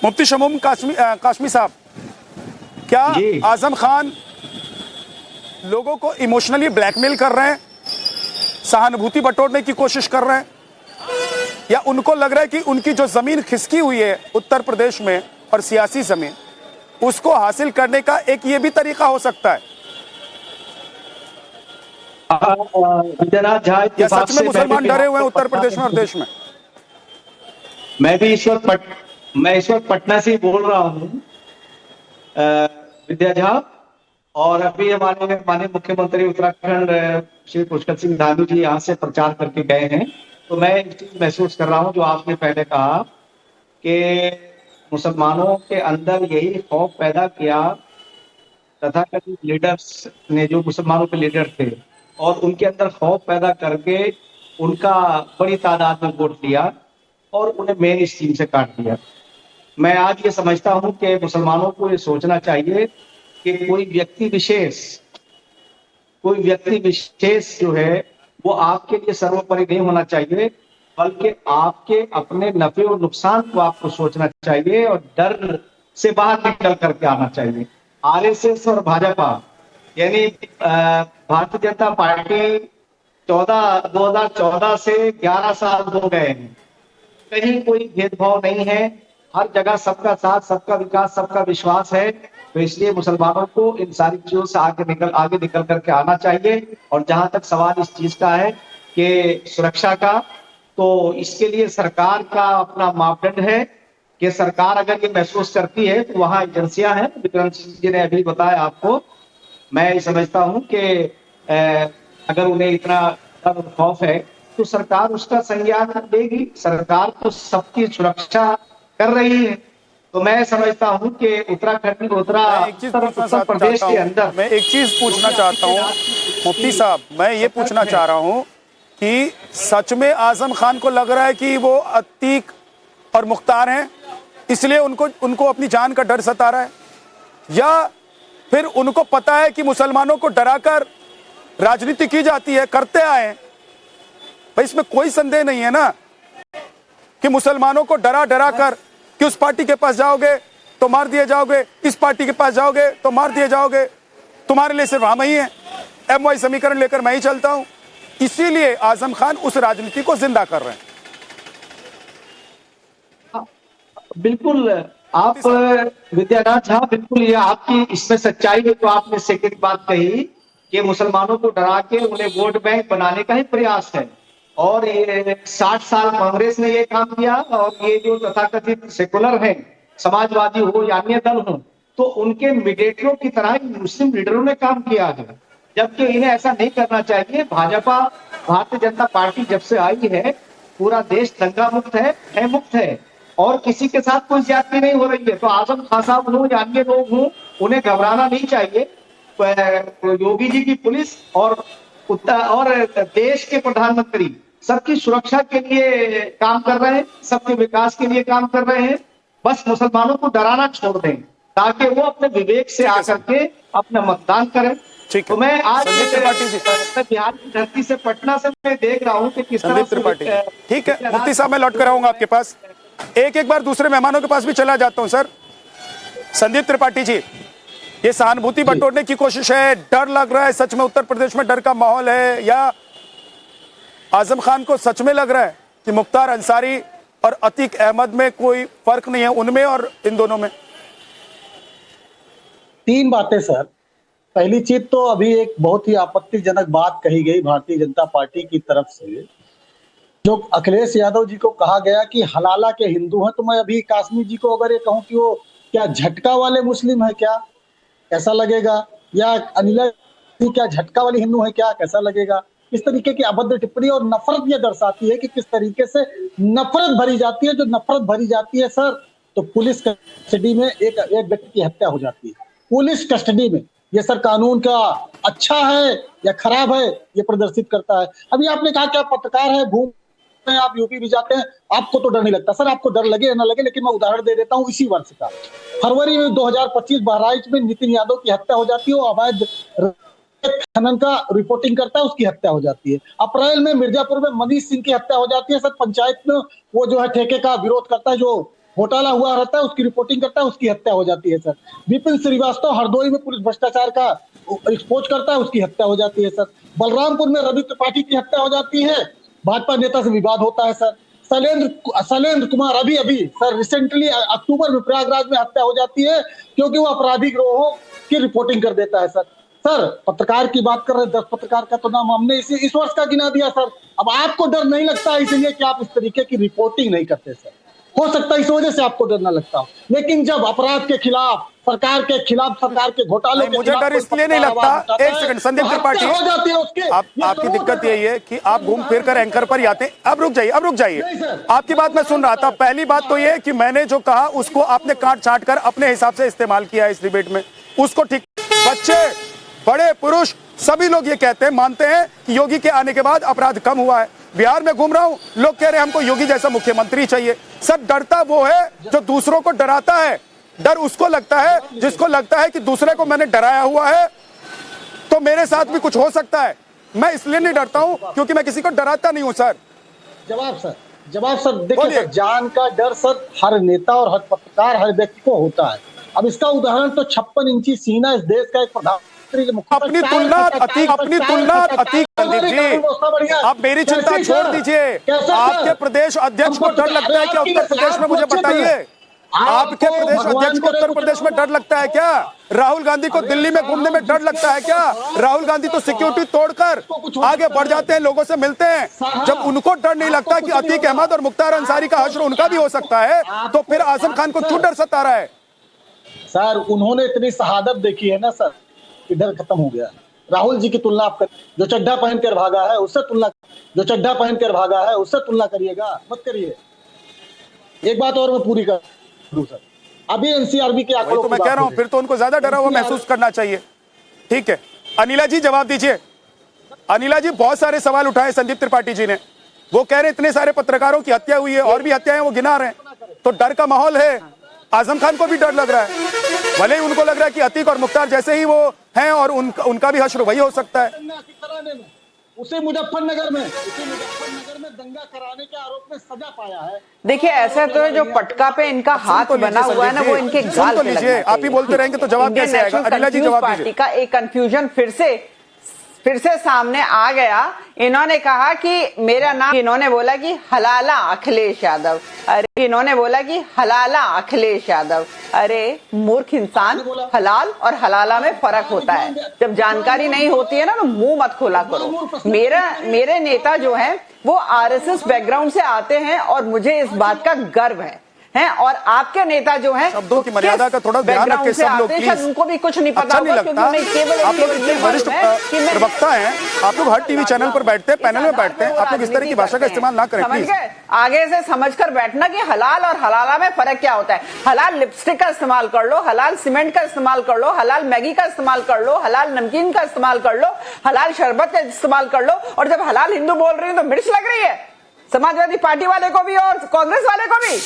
मुफ्ती शमूम काशमी साहब, क्या आजम खान लोगों को इमोशनली ब्लैकमेल कर रहे हैं, सहानुभूति बटोरने की कोशिश कर रहे हैं, या उनको लग रहा है कि उनकी जो जमीन खिसकी हुई है उत्तर प्रदेश में और सियासी जमीन, उसको हासिल करने का एक ये भी तरीका हो सकता है? या सच में मुसलमान डरे हुए हैं उत्तर प्रदेश में और देश में? मैं भी इस वक्त पटना से बोल रहा हूँ विद्या झा, और अभी हमारे माननीय मुख्यमंत्री उत्तराखंड श्री पुष्कर सिंह धामी जी यहाँ से प्रचार करके गए हैं। तो मैं एक चीज महसूस कर रहा हूँ जो आपने पहले कहा कि मुसलमानों के अंदर यही खौफ पैदा किया तथाकथित लीडर्स ने, जो मुसलमानों के लीडर थे, और उनके अंदर खौफ पैदा करके उनका बड़ी तादाद में वोट लिया और उन्हें मेन स्ट्रीम से काट दिया। मैं आज ये समझता हूं कि मुसलमानों को ये सोचना चाहिए कि कोई व्यक्ति विशेष जो है वो आपके लिए सर्वोपरि नहीं होना चाहिए, बल्कि आपके अपने नफे और नुकसान को आपको सोचना चाहिए और डर से बाहर निकल करके आना चाहिए। आरएसएस और भाजपा यानी भारतीय जनता पार्टी 2014 से 11 साल हो गए हैं, कहीं कोई भेदभाव नहीं है, हर जगह सबका साथ, सबका विकास, सबका विश्वास है। तो इसलिए मुसलमानों को इन सारी चीजों से आगे निकल करके आना चाहिए। और जहां तक सवाल इस चीज का है कि सुरक्षा का, तो इसके लिए सरकार का अपना मापदंड है कि सरकार अगर ये महसूस करती है तो वहां एजेंसियां हैं, विक्रम सिंह जी ने अभी बताया आपको। मैं समझता हूं कि अगर उन्हें इतना खौफ है तो सरकार उसका संज्ञान लेगी। सरकार तो सबकी सुरक्षा कर रही है। तो मैं समझता हूं कि उत्तर प्रदेश के अंदर मैं एक चीज पूछना चाहता हूं मुफ्ती साहब, मैं ये पूछना चाह रहा हूं कि सच में आजम खान को लग रहा है कि वो अतीक और मुख्तार हैं, इसलिए उनको अपनी जान का डर सता रहा है, या फिर उनको पता है कि मुसलमानों को डराकर राजनीति की जाती है, करते आए हैं? भाई इसमें कोई संदेह नहीं है ना कि मुसलमानों को डरा कर कि उस पार्टी के पास जाओगे तो मार दिए जाओगे, इस पार्टी के पास जाओगे तो मार दिए जाओगे, तुम्हारे लिए सिर्फ हम ही हैं, MY समीकरण लेकर मैं ही चलता हूं। इसीलिए आजम खान उस राजनीति को जिंदा कर रहे हैं। बिल्कुल आप विद्यानाथ झा, बिल्कुल ये आपकी इसमें सच्चाई है। तो आपने सेकंड बात कही कि मुसलमानों को डरा के उन्हें वोट बैंक बनाने का ही प्रयास है, और ये 60 साल कांग्रेस ने ये काम किया, और ये जो तथाकथित सेकुलर हैं, समाजवादी हो या अन्य दल हो, तो उनके मीडिएटरों की तरह मुस्लिम लीडरों ने काम किया है, जबकि इन्हें ऐसा नहीं करना चाहिए। भाजपा, भारतीय जनता पार्टी जब से आई है, पूरा देश दंगा मुक्त है, मुक्त है, और किसी के साथ कोई ज्यादती नहीं हो रही है। तो आजम खान साहब हो या अन्य लोग हों, उन्हें घबराना नहीं चाहिए। योगी जी की पुलिस और देश के प्रधानमंत्री सबकी सुरक्षा के लिए काम कर रहे हैं, सबके विकास के लिए काम कर रहे हैं। बस मुसलमानों को डराना छोड़ दें ताकि वो अपने विवेक से आकर के अपना मतदान करें। तो मैं आज बिहार की धरती से, पटना से मैं देख रहा हूँ कि किस तरह। ठीक है मुफ्ती साहब, मैं लौट कर आऊंगा आपके पास। एक बार दूसरे मेहमानों के पास भी चला जाता हूं। सर संदीप त्रिपाठी जी, ये सहानुभूति बटोरने की कोशिश है, डर लग रहा है, सच में उत्तर प्रदेश में डर का माहौल है, या आजम खान को सच में लग रहा है कि मुख्तार अंसारी और अतीक अहमद में कोई फर्क नहीं है, उनमें और इन दोनों में? तीन बातें सर। पहली चीज तो अभी एक बहुत ही आपत्तिजनक बात कही गई भारतीय जनता पार्टी की तरफ से, जो अखिलेश यादव जी को कहा गया कि हलाला के हिंदू हैं। तो मैं अभी कासमी जी को अगर ये कहूं कि वो क्या झटका वाले मुस्लिम है क्या, कैसा लगेगा? या अनिला क्या झटका वाली हिंदू है क्या, कैसा लगेगा? इस तरीके की अभद्र टिप्पणी और नफरत ये दर्शाती है कि किस तरीके से नफरत भरी जाती है। जो नफरत भरी जाती है सर, तो पुलिस कस्टडी में एक व्यक्ति की हत्या हो जाती है, पुलिस कस्टडी में। ये सर कानून का अच्छा है या खराब है, ये प्रदर्शित करता है। अभी आपने कहा कि आप पत्रकार है, घूम में आप यूपी भी जाते हैं, आपको तो डर नहीं लगता। सर आपको डर लगे या ना लगे, लेकिन मैं उदाहरण दे देता हूं इसी वर्ष का। फरवरी में 2025 बहराइच में नितिन यादव की हत्या हो जाती है, वो अवैध खनन का रिपोर्टिंग करता है, उसकी हत्या हो जाती है। अप्रैल में मिर्जापुर में मनीष सिंह की हत्या हो जाती है। सर पंचायत में वो जो है ठेके का विरोध करता है, जो घोटाला हुआ रहता है, उसकी रिपोर्टिंग करता है, उसकी हत्या हो जाती है सर। विपिन श्रीवास्तव हरदोई में पुलिस भ्रष्टाचार का एक्सपोज करता है, उसकी हत्या हो जाती है सर। बलरामपुर में रवि त्रिपाठी की हत्या हो जाती है, भाजपा नेता से विवाद होता है सर। शैलेंद्र कुमार अभी सर रिसेंटली अक्टूबर में प्रयागराज में हत्या हो जाती है क्योंकि वो आपराधिक गिरोहों की रिपोर्टिंग कर देता है सर। सर पत्रकार की बात कर रहे हैं, 10 पत्रकार का तो नाम हमने इस वर्ष का गिना दिया सर। अब आपको डर नहीं लगता इसलिए कि आप इस तरीके की रिपोर्टिंग नहीं करते सर। हो सकता है इस वजह से आपको डर ना लगता हो, लेकिन जब अपराध के खिलाफ, सरकार के खिलाफ, सरकार के घोटालों के मुझे खिलाफ डर इसलिए नहीं लगता, एक सेकंड संदीप त्रिपाठी, हो जाती है उसके। आपकी दिक्कत यही है कि आप घूम फिर कर एंकर पर ही आते हैं। अब रुक जाइए, आपकी बात मैं सुन रहा था। पहली बात तो ये कि मैंने जो कहा उसको आपने काट छाट कर अपने हिसाब से इस्तेमाल किया है इस डिबेट में, उसको ठीक। बच्चे, बड़े, पुरुष सभी लोग ये कहते हैं, मानते हैं कि योगी के आने के बाद अपराध कम हुआ है। बिहार में घूम रहा हूं, लोग कह रहे हैं हमको योगी जैसा मुख्यमंत्री चाहिए। सब डरता वो है जो दूसरों को डराता है। डर उसको लगता है जिसको लगता है कि दूसरे को मैंने डराया हुआ है तो मेरे साथ भी कुछ हो सकता है। मैं इसलिए नहीं डरता हूं क्योंकि मैं किसी को डराता नहीं हूं सर। जवाब सर देखिए सर, जान का डर सर हर नेता और हर पत्रकार, हर व्यक्ति को होता है। अब इसका उदाहरण तो 56 इंची सीना इस देश का एक प्रधानमंत्री अपनी तुलना अतीक संदीप जी, आप मेरी चिंता छोड़ दीजिए। आपके प्रदेश अध्यक्ष को डर लगता है क्या उत्तर प्रदेश में? मुझे बताइए, आपके प्रदेश अध्यक्ष को उत्तर प्रदेश में डर लगता है क्या? राहुल गांधी को दिल्ली में घूमने में डर लगता है क्या? राहुल गांधी तो सिक्योरिटी तोड़कर आगे बढ़ जाते हैं, लोगों से मिलते हैं। जब उनको डर नहीं लगता कि अतीक अहमद और मुख्तार अंसारी का हश्र उनका भी हो सकता है, तो फिर आजम खान को क्यों डर सता रहा है? सर उन्होंने इतनी शहादत देखी है ना सर, डर खत्म हो गया। राहुल जी की तुलना आप कर, जो चड्ढा पहन कर भागा है उससे तुलना करिएगा, मत करिए। एक बात और मैं पूरी कर दूं सर, अभी एनसीआरबी के आंकड़ों तो मैं कह रहा हूं, फिर तो उनको ज्यादा डरा हुआ महसूस करना चाहिए। ठीक है, अनिला जी जवाब दीजिए। अनिला जी, बहुत सारे सवाल उठाए संदीप त्रिपाठी जी ने। वो कह रहे इतने सारे पत्रकारों की हत्या हुई है, और भी हत्याएं वो गिना रहे हैं, तो डर का माहौल है। आजम खान को भी डर लग रहा है, भले ही उनको लग रहा है कि अतीक और मुख्तार जैसे ही वो हैं और उनका भी हश्र वही हो सकता है। उसे मुजफ्फरनगर में दंगा कराने के आरोप में सजा पाया है। देखिए, ऐसा तो है जो पटका पे इनका हाथ बना हुआ है ना, वो इनके गाल पे लगना चाहिए। आप ही बोलते रहेंगे तो जवाब कैसे आएगा? अनिला जी जवाब दीजिए। पार्टी का एक कंफ्यूजन फिर से सामने आ गया। इन्होंने कहा कि मेरा नाम, इन्होंने बोला कि हलाला अखिलेश यादव। अरे इन्होंने बोला कि हलाला अखिलेश यादव। अरे मूर्ख इंसान, हलाल और हलाला में फर्क होता है। जब जानकारी नहीं होती है ना तो मुंह मत खोला करो। मेरे नेता जो हैं वो आरएसएस बैकग्राउंड से आते हैं और मुझे इस बात का गर्व है। और आपके नेता जो हैं शब्दों की मर्यादा का थोड़ा ध्यान रखें सब लोग प्लीज। उनको भी कुछ नहीं पता अच्छा नहीं लगता, आप लोग इतने वरिष्ठ प्रवक्ता हैं, आप लोग हर टीवी चैनल पर बैठते हैं, पैनल में बैठते हैं, आप लोग इस तरह की भाषा का इस्तेमाल ना करें प्लीज। आगे से समझकर बैठना कि हलाल और हलाला में फर्क क्या होता है। हलाल लिपस्टिक का इस्तेमाल कर लो, हलाल सीमेंट का इस्तेमाल कर लो, हलाल मैगी का इस्तेमाल कर लो, हलाल नमकीन का इस्तेमाल कर लो, हलाल शरबत का इस्तेमाल कर लो। और जब हलाल हिंदू बोल रही है तो मिर्च लग रही है समाजवादी पार्टी वाले को भी और कांग्रेस वाले को भी।